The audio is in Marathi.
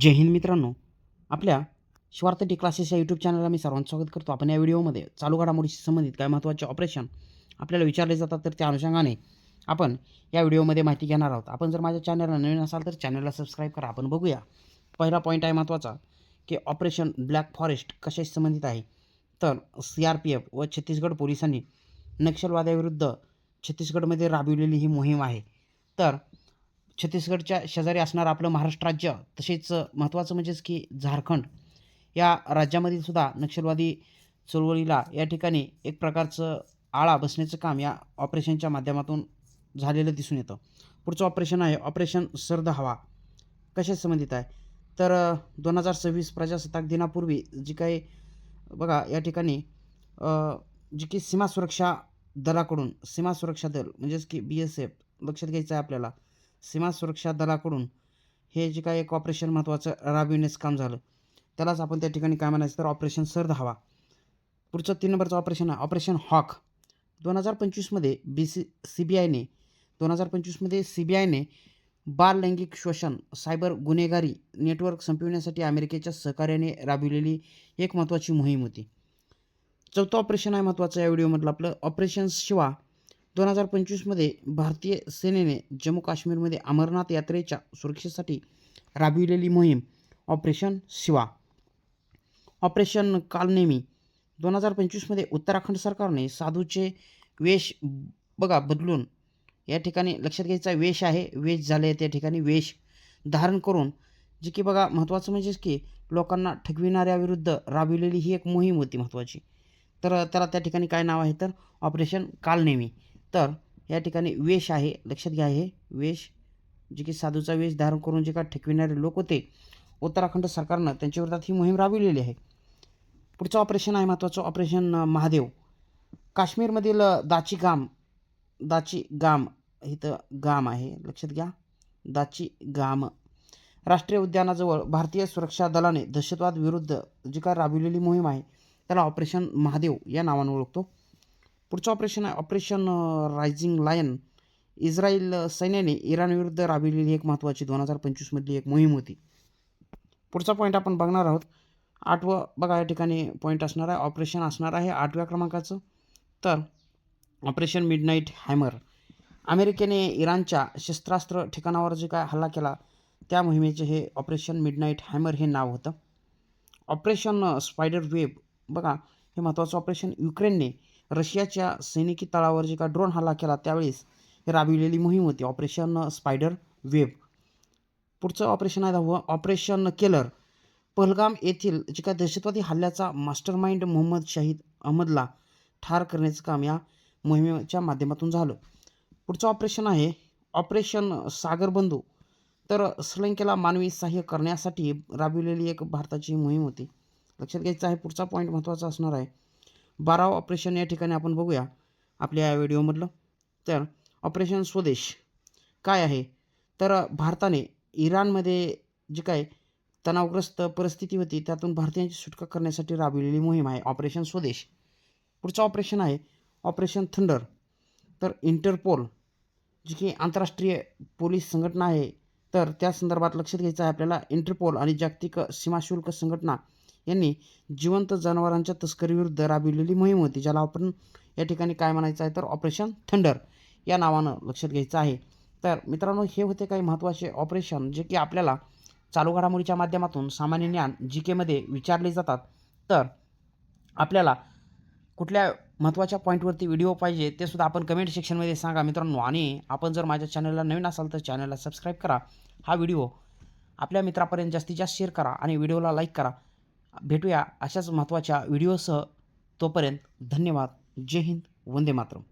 जय हिंद मित्रांनो, आपल्या स्वार्थ टी क्लासेस या यूट्यूब चॅनलला मी सर्वांचं स्वागत करतो. आपण या व्हिडिओमध्ये चालू घडामोडीशी संबंधित काही महत्त्वाचे ऑपरेशन आपल्याला विचारले जातात, तर त्या अनुषंगाने आपण या व्हिडिओमध्ये माहिती घेणार आहोत. आपण जर माझ्या चॅनलला नवीन असाल तर चॅनलला सबस्क्राईब करा. आपण बघूया. पहिला पॉईंट आहे महत्त्वाचा, की ऑपरेशन ब्लॅक फॉरेस्ट कशाशी संबंधित आहे. तर CRPF व छत्तीसगड पोलिसांनी नक्षलवाद्याविरुद्ध छत्तीसगडमध्ये राबविलेली ही मोहीम आहे. तर छत्तीसगडच्या शेजारी असणारं आपलं महाराष्ट्र राज्य, तसेच महत्त्वाचं म्हणजेच की झारखंड या राज्यामधील सुद्धा नक्षलवादी चळवळीला या ठिकाणी एक प्रकारचं आळा बसण्याचं काम या ऑपरेशनच्या माध्यमातून झालेलं दिसून येतं. पुढचं ऑपरेशन आहे ऑपरेशन सर्द हवा. कशाशी संबंधित आहे. तर 2026 प्रजासत्ताक दिनापूर्वी जी काही बघा या ठिकाणी जी की सीमा सुरक्षा दलाकडून, सीमा सुरक्षा दल म्हणजेच की BSF लक्षात घ्यायचं आहे आपल्याला. सीमा सुरक्षा दलाकडून हे जे काही एक ऑपरेशन महत्त्वाचं राबविण्याचं काम झालं, त्यालाच आपण त्या ठिकाणी काय म्हणायचं, तर ऑपरेशन सर्द हवा. पुढचं 3 नंबरचं ऑपरेशन आहे ऑपरेशन हॉक. 2025मध्ये CBIने बाल लैंगिक शोषण, सायबर गुन्हेगारी नेटवर्क संपविण्यासाठी अमेरिकेच्या सहकार्याने राबविलेली एक महत्त्वाची मोहीम होती. चौथं ऑपरेशन आहे महत्त्वाचं या व्हिडिओमधलं आपलं ऑपरेशन शिवा. 2025मध्ये भारतीय सेनेने जम्मू काश्मीरमध्ये अमरनाथ यात्रेच्या सुरक्षेसाठी राबविलेली मोहीम ऑपरेशन शिवा. ऑपरेशन कालनेमी. 2025मध्ये उत्तराखंड सरकारने साधूचे वेश बघा बदलून या ठिकाणी लक्षात घ्यायचा वेश आहे, वेश झाले त्या ठिकाणी वेश धारण करून, जी की बघा महत्त्वाचं म्हणजेच की लोकांना ठगविणाऱ्याविरुद्ध राबविलेली ही एक मोहीम होती महत्त्वाची. तर त्याला त्या ठिकाणी काय नाव आहे, तर ऑपरेशन कालनेमी. तर या ठिकाणी वेश आहे, लक्षात घ्या हे वेश, जे की साधूचा वेश धारण करून जे काय ठकविणारे लोक होते उत्तराखंड सरकारनं, त्यांच्या विरोधात ही मोहीम राबविलेली आहे. पुढचं ऑपरेशन आहे महत्त्वाचं ऑपरेशन महादेव. काश्मीरमधील दाची गाम इथं गाम आहे, लक्षात घ्या दाची गाम राष्ट्रीय उद्यानाजवळ भारतीय सुरक्षा दलाने दहशतवाद विरुद्ध जी काय राबविलेली मोहीम आहे त्याला ऑपरेशन महादेव या नावाने ओळखतो. पुढचं ऑपरेशन आहे ऑपरेशन रायझिंग लायन. इस्रायल सैन्याने इराणविरुद्ध राबविलेली एक महत्त्वाची 2025मधली एक मोहीम होती. पुढचा पॉईंट आपण बघणार आहोत. 8वं बघा या ठिकाणी पॉईंट असणार आहे, ऑपरेशन असणार आहे 8व्या क्रमांकाचं. तर ऑपरेशन मिडनाईट हॅमर. अमेरिकेने इराणच्या शस्त्रास्त्र ठिकाणावर जे काय हल्ला केला त्या मोहिमेचे हे ऑपरेशन मिडनाईट हॅमर हे नाव होतं. Operation spider web. बघा हे महत्त्वाचं ऑपरेशन युक्रेनने रशियाच्या सैनिकी तळावर जे का ड्रोन हल्ला केला त्यावेळेस हे राबविलेली मोहीम होती ऑपरेशन स्पायडर वेब. पुढचं ऑपरेशन आहे 10वं ऑपरेशन केलर. पहलगाम येथील जे काय दहशतवादी हल्ल्याचा मास्टरमाइंड मोहम्मद शाहिद अहमदला ठार करण्याचं काम या मोहिमेच्या माध्यमातून झालं. पुढचं ऑपरेशन आहे ऑपरेशन सागरबंधू. तर श्रीलंकेला मानवी सहाय्य करण्यासाठी राबविलेली एक भारताची मोहीम होती, लक्षात घ्यायचं आहे. पुढचा पॉईंट महत्त्वाचा असणार आहे 12वं ऑपरेशन या ठिकाणी आपण बघूया आपल्या या व्हिडिओमधलं. तर ऑपरेशन स्वदेश काय आहे, तर भारताने इराणमध्ये जी काय तणावग्रस्त परिस्थिती होती त्यातून भारतीयांची सुटका करण्यासाठी राबविलेली मोहीम आहे ऑपरेशन स्वदेश. पुढचं ऑपरेशन आहे ऑपरेशन थंडर. तर इंटरपोल जी की आंतरराष्ट्रीय पोलीस संघटना आहे, तर त्या संदर्भात लक्षात घ्यायचं आहे आपल्याला. इंटरपोल आणि जागतिक सीमाशुल्क संघटना यांनी जिवंत जनावरांच्या तस्करीविरुद्ध राबविलेली मोहीम होती, ज्याला आपण या ठिकाणी काय म्हणायचं आहे, तर ऑपरेशन थंडर या नावानं लक्षात घ्यायचं आहे. तर मित्रांनो हे होते काही महत्त्वाचे ऑपरेशन जे की आपल्याला चालू घडामोडीच्या माध्यमातून सामान्य ज्ञान GKमध्ये विचारले जातात. तर आपल्याला कुठल्या महत्त्वाच्या पॉईंटवरती व्हिडिओ पाहिजे ते सुद्धा आपण कमेंट सेक्शनमध्ये सांगा मित्रांनो. आणि आपण जर माझ्या चॅनलला नवीन असाल तर चॅनलला सबस्क्राईब करा. हा व्हिडिओ आपल्या मित्रापर्यंत जास्तीत जास्त शेअर करा आणि व्हिडिओला लाईक करा. भेटूया अशाच महत्त्वाच्या व्हिडिओसह. तोपर्यंत धन्यवाद. जय हिंद. वंदे मातरम.